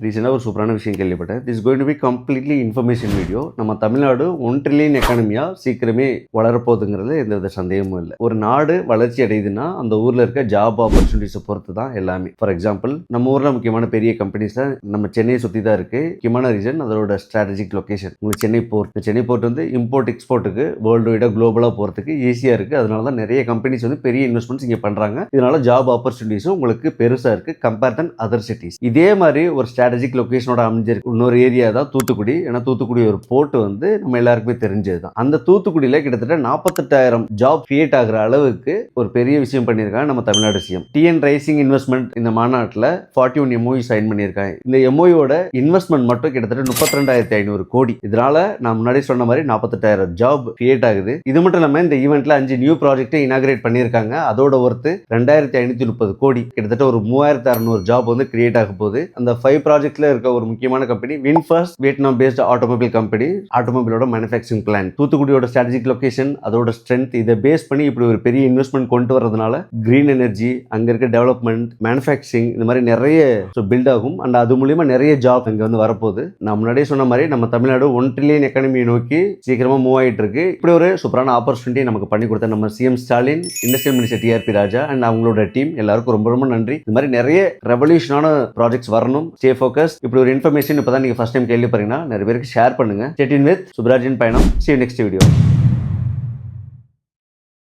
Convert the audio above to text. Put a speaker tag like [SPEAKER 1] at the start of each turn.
[SPEAKER 1] ரீசெண்டாக ஒரு சூப்பரான விஷயம் கேள்விப்பட்டேன். This going to be completely information video. நம்ம தமிழ்நாடு 1 ட்ரில்லியன் எக்கானமியாக சீக்கிரமே வளரப்போகுதுங்கிறது எந்தவித சந்தேகமும் இல்லை. ஒரு நாடு வளர்ச்சி அடையுதுன்னா அந்த ஊரில் இருக்க ஜாப் ஆப்பர்ச்சுனிட்டிஸை பொறுத்து தான் எல்லாமே. ஃபார் எக்ஸாம்பிள், நம்ம ஊரில் முக்கியமான பெரிய கம்பெனிஸில் நம்ம சென்னையை சுற்றி தான் இருக்குது. முக்கியமான ரீசன் அதோட ஸ்ட்ராட்டஜிக் லொக்கேஷன். உங்களுக்கு சென்னை போர்ட் வந்து இம்போர்ட் எக்ஸ்போர்ட்டுக்கு வேர்ல்டு வைடாக குளோபலாக போகிறதுக்கு ஈஸியாக இருக்குது. அதனால தான் நிறைய கம்பெனிஸ் வந்து பெரிய இன்வெஸ்ட்மெண்ட்ஸ் இங்கே பண்ணுறாங்க. இதனால ஜாப் ஆப்பர்ச்சுனிட்டிஸும் உங்களுக்கு பெருசாக இருக்குது கம்பேர் தன் அதர் சிட்டிஸ். இதே மாதிரி ஒரு ஸ்ட்ராட்டஜிக் லொகேஷனோட அமைஞ்சிருக்கு இன்னொரு ஏரியா தான் தூத்துக்குடி. ஏன்னா தூத்துக்குடி ஒரு போர்ட் வந்து நம்ம எல்லாருக்குமே தெரிஞ்சது தான். அந்த தூத்துக்குடியில் கிட்டத்தட்ட 48,000 ஜாப் கிரியேட் ஆகிற அளவுக்கு ஒரு பெரிய விஷயம் பண்ணியிருக்காங்க நம்ம Tamil Nadu CM. TN rising investment இந்த மாநாட்டில் 41 MOU சைன் பண்ணியிருக்காங்க. இந்த MOUவோட இன்வெஸ்ட்மெண்ட் மட்டும் கிட்டத்தட்ட 32,500 கோடி. இதனால நான் முன்னாடி சொன்ன மாதிரி 48,000 ஜாப் கிரியேட் ஆகுது. இது மட்டும் இல்லாமல் இந்த ஈவெண்ட்ல 5 நியூ ப்ராஜெக்டை இனாகிரேட் பண்ணியிருக்காங்க. அதோட ஒர்த்து 2,530 கோடி. கிட்டத்தட்ட ஒரு 3,600 ஜாப் வந்து கிரியேட் ஆக போகுது. அந்த 5 ப்ராஜெக்ட்ல இருக்க ஒரு முக்கியமான company VinFast, Vietnam based automobile company, ஆட்டோமொபைலோட மேனுஃபேக்சரிங் பிளான். தூத்துக்குடியோட ஸ்ட்ராட்டஜிக் லொகேஷன், அதோட ஸ்ட்ரென்த், இதை பேஸ் பண்ணி இப்படி ஒரு பெரிய இன்வெஸ்ட்மெண்ட் கொண்டு வரதுனால கிரீன் எனர்ஜி, அங்க இருக்க டெவலப்மெண்ட், மேனுஃபேக்சரிங் இந்த மாதிரி நிறைய பில்ட் ஆகும். அண்ட் அது மூலியமா நிறைய ஜாப் இங்க வந்து வரப்போகுது. நான் முன்னாடியே சொன்ன மாதிரி நம்ம தமிழ்நாடு 1 ட்ரில்லியன் எக்கானமியை நோக்கி சீக்கிரமா மூவ் ஆயிட்டு இருக்கு. இப்படி ஒரு சூப்பரான ஆப்பர்ச்சுனிட்டி நமக்கு பண்ணி கொடுத்த நம்ம CM Stalin, industrial minister TRP Raja and அவங்களோட டீம் எல்லாருக்கும் ரொம்ப ரொம்ப நன்றி. இந்த மாதிரி நிறைய ரெவல்யூஷனான ப்ராஜெக்ட்ஸ் வரணும். Stay focus. இப்படி ஒரு இன்ஃபர்மேஷன் இப்பதான் நீங்க ஃபர்ஸ்ட் டைம் கேள்விப்படுறீங்கன்னா நிறைய பேருக்கு ஷேர் பண்ணுங்க. ஸ்டே டியூன் வித் சுப்ராஜின் பயணம். See you next video.